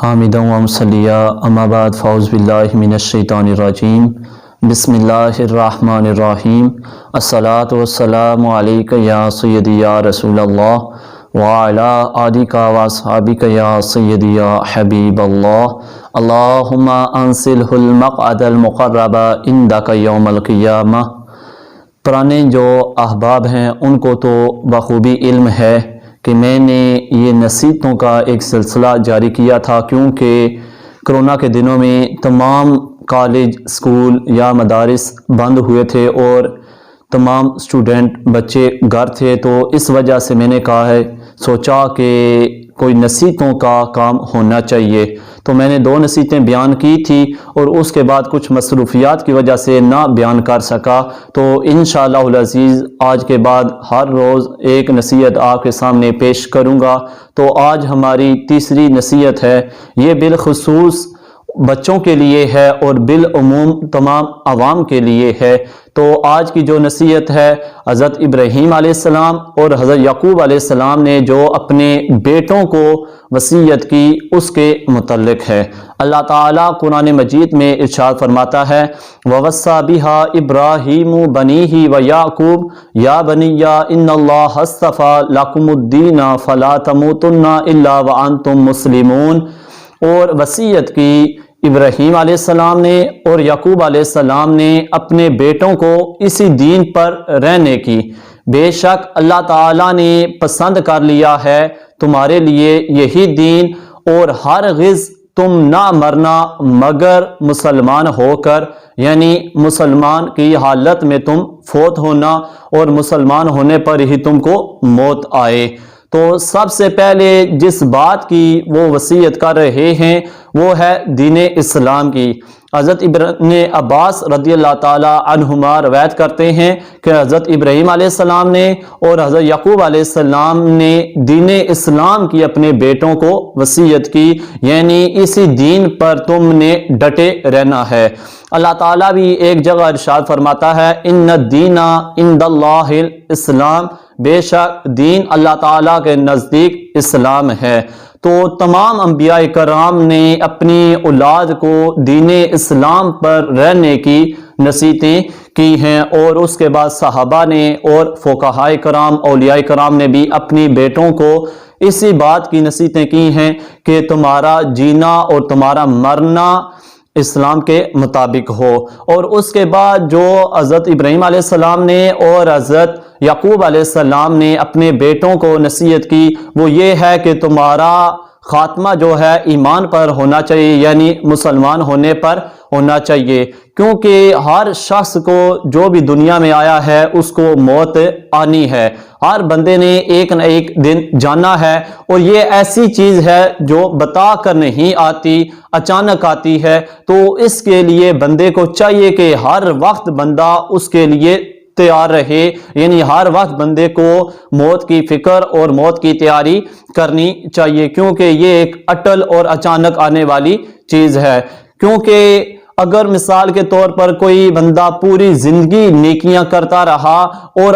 حامدا و مصلیہ اما بعد فاعوذ باللہ من الشیطان الرجیم بسم اللہ الرحمن الرحیم الصلاۃ والسلام علیک یا سیدی یا رسول اللہ وعلی آلک و اصحابک یا سیدی یا حبیب اللہ اللہم انزلہ المقعد المقرب عندک یوم القیامہ۔ پرانے جو احباب ہیں ان کو تو بخوبی علم ہے کہ میں نے یہ نصیحتوں کا ایک سلسلہ جاری کیا تھا، کیونکہ کرونا کے دنوں میں تمام کالج، اسکول یا مدارس بند ہوئے تھے اور تمام اسٹوڈنٹ بچے گھر تھے، تو اس وجہ سے میں نے سوچا کہ کوئی نصیحتوں کا کام ہونا چاہیے۔ تو میں نے 2 نصیحتیں بیان کی تھی اور اس کے بعد کچھ مصروفیات کی وجہ سے نہ بیان کر سکا، تو انشاءاللہ العزیز آج کے بعد ہر روز ایک نصیحت آپ کے سامنے پیش کروں گا۔ تو آج ہماری تیسری نصیحت ہے، یہ بالخصوص بچوں کے لیے ہے اور بالعموم تمام عوام کے لیے ہے۔ تو آج کی جو نصیحت ہے، حضرت ابراہیم علیہ السلام اور حضرت یعقوب علیہ السلام نے جو اپنے بیٹوں کو وصیت کی اس کے متعلق ہے۔ اللہ تعالیٰ قرآن مجید میں ارشاد فرماتا ہے وَوَصَّى بِهَا إِبْرَاهِيمُ بَنِيهِ وَيَعْقُوبُ يَا بَنِيَّ إِنَّ اللَّهَ اصْطَفَى لَكُمُ الدِّينَ فَلَا تَمُوتُنَّ إِلَّا وَأَنْتُمْ مُسْلِمُونَ۔ اور وصیت کی ابراہیم علیہ السلام نے اور یعقوب علیہ السلام نے اپنے بیٹوں کو اسی دین پر رہنے کی۔ بے شک اللہ تعالیٰ نے پسند کر لیا ہے تمہارے لیے یہی دین، اور ہرگز تم نہ مرنا مگر مسلمان ہو کر، یعنی مسلمان کی حالت میں تم فوت ہونا اور مسلمان ہونے پر ہی تم کو موت آئے۔ تو سب سے پہلے جس بات کی وہ وصیت کر رہے ہیں وہ ہے دین اسلام کی۔ حضرت ابن عباس رضی اللہ تعالی عنہما روایت کرتے ہیں کہ حضرت ابراہیم علیہ السلام نے اور حضرت یعقوب علیہ السلام نے دین اسلام کی اپنے بیٹوں کو وصیت کی، یعنی اسی دین پر تم نے ڈٹے رہنا ہے۔ اللہ تعالیٰ بھی ایک جگہ ارشاد فرماتا ہے ان الدین عند اللہ الاسلام، بے شک دین اللہ تعالیٰ کے نزدیک اسلام ہے۔ تو تمام انبیاء کرام نے اپنی اولاد کو دین اسلام پر رہنے کی نصیحتیں کی ہیں، اور اس کے بعد صحابہ نے اور فقہاء کرام، اولیاء کرام نے بھی اپنی بیٹوں کو اسی بات کی نصیحتیں کی ہیں کہ تمہارا جینا اور تمہارا مرنا اسلام کے مطابق ہو۔ اور اس کے بعد جو حضرت ابراہیم علیہ السلام نے اور حضرت یعقوب علیہ السلام نے اپنے بیٹوں کو نصیحت کی وہ یہ ہے کہ تمہارا خاتمہ جو ہے ایمان پر ہونا چاہیے، یعنی مسلمان ہونے پر ہونا چاہیے، کیونکہ ہر شخص کو جو بھی دنیا میں آیا ہے اس کو موت آنی ہے۔ ہر بندے نے ایک نہ ایک دن جانا ہے، اور یہ ایسی چیز ہے جو بتا کر نہیں آتی، اچانک آتی ہے۔ تو اس کے لیے بندے کو چاہیے کہ ہر وقت بندہ اس کے لیے تیار رہے، یعنی ہر وقت بندے کو موت کی فکر اور موت کی تیاری کرنی چاہیے، کیونکہ یہ ایک اٹل اور اچانک آنے والی چیز ہے۔ کیونکہ اگر مثال کے طور پر کوئی بندہ پوری زندگی نیکیاں کرتا رہا اور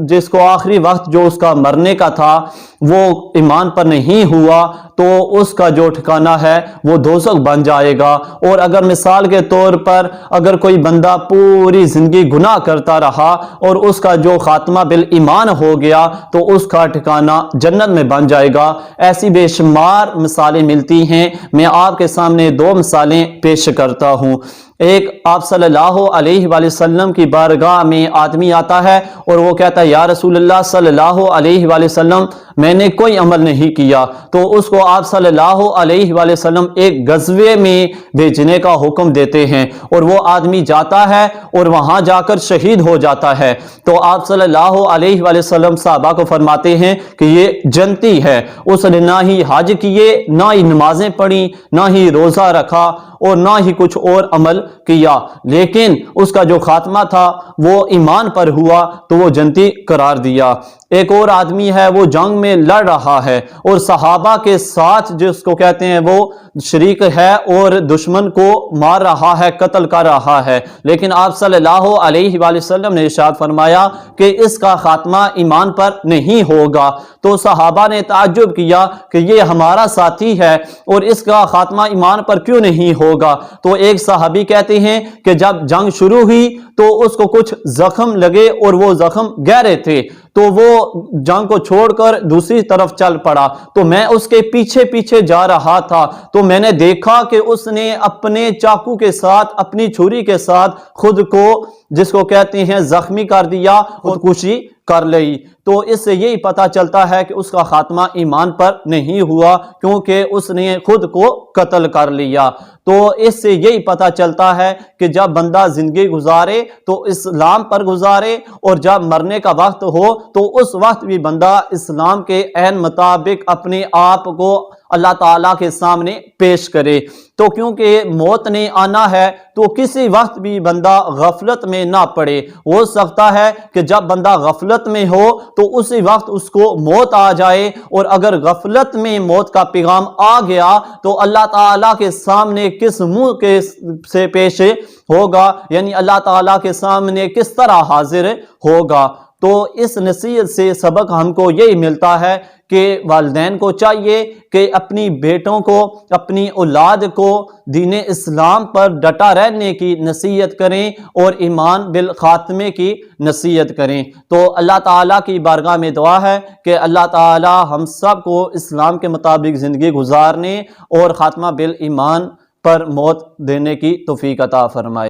جس کو آخری وقت جو اس کا مرنے کا تھا وہ ایمان پر نہیں ہوا، تو اس کا جو ٹھکانہ ہے وہ دوزخ بن جائے گا۔ اور اگر مثال کے طور پر اگر کوئی بندہ پوری زندگی گناہ کرتا رہا اور اس کا جو خاتمہ بالایمان ہو گیا تو اس کا ٹھکانہ جنت میں بن جائے گا۔ ایسی بے شمار مثالیں ملتی ہیں، میں آپ کے سامنے 2 مثالیں پیش کرتا ہوں۔ ایک آپ صلی اللہ علیہ وآلہ وسلم کی بارگاہ میں آدمی آتا ہے اور وہ کہتا ہے یا رسول اللہ صلی اللہ علیہ وآلہ وسلم میں نے کوئی عمل نہیں کیا، تو اس کو آپ صلی اللہ علیہ وآلہ وسلم ایک غزوے میں بھیجنے کا حکم دیتے ہیں، اور وہ آدمی جاتا ہے اور وہاں جا کر شہید ہو جاتا ہے۔ تو آپ صلی اللہ علیہ وآلہ وسلم صحابہ کو فرماتے ہیں کہ یہ جنتی ہے، اس نے نہ ہی حج کیے، نہ ہی نمازیں پڑھی، نہ ہی روزہ رکھا اور نہ ہی کچھ اور عمل کیا، لیکن اس کا جو خاتمہ تھا وہ ایمان پر ہوا تو وہ جنتی قرار دیا۔ ایک اور آدمی ہے وہ جنگ میں لڑ رہا ہے اور صحابہ کے ساتھ جس کو کہتے ہیں وہ شریک ہے اور دشمن کو مار رہا ہے، قتل کر رہا ہے، لیکن آپ صلی اللہ علیہ وآلہ وسلم نے ارشاد فرمایا کہ اس کا خاتمہ ایمان پر نہیں ہوگا۔ تو صحابہ نے تعجب کیا کہ یہ ہمارا ساتھی ہے اور اس کا خاتمہ ایمان پر کیوں نہیں ہوگا؟ تو ایک صحابی کہتے ہیں کہ جب جنگ شروع ہوئی تو اس کو کچھ زخم لگے اور وہ زخم گہرے تھے، تو وہ جنگ کو چھوڑ کر دوسری طرف چل پڑا۔ تو میں اس کے پیچھے پیچھے جا رہا تھا، تو میں نے دیکھا کہ اس نے اپنے چاقو کے ساتھ، اپنی چھری کے ساتھ خود کو جس کو کہتے ہیں زخمی کر دیا، خودکشی کر لی۔ تو اس سے یہی پتہ چلتا ہے کہ اس کا خاتمہ ایمان پر نہیں ہوا، کیونکہ اس نے خود کو قتل کر لیا۔ تو اس سے یہی پتہ چلتا ہے کہ جب بندہ زندگی گزارے تو اسلام پر گزارے، اور جب مرنے کا وقت ہو تو اس وقت بھی بندہ اسلام کے عین مطابق اپنے آپ کو اللہ تعالیٰ کے سامنے پیش کرے۔ تو کیونکہ موت نے آنا ہے تو کسی وقت بھی بندہ غفلت میں نہ پڑے۔ ہو سکتا ہے کہ جب بندہ غفلت میں ہو تو اسی وقت اس کو موت آ جائے، اور اگر غفلت میں موت کا پیغام آ گیا تو اللہ تعالیٰ کے سامنے کس منہ سے پیش ہوگا، یعنی اللہ تعالیٰ کے سامنے کس طرح حاضر ہوگا۔ تو اس نصیحت سے سبق ہم کو یہی ملتا ہے کہ والدین کو چاہیے کہ اپنی بیٹوں کو، اپنی اولاد کو دین اسلام پر ڈٹا رہنے کی نصیحت کریں اور ایمان بالخاتمے کی نصیحت کریں۔ تو اللہ تعالیٰ کی بارگاہ میں دعا ہے کہ اللہ تعالیٰ ہم سب کو اسلام کے مطابق زندگی گزارنے اور خاتمہ بالایمان پر موت دینے کی توفیق عطا فرمائے۔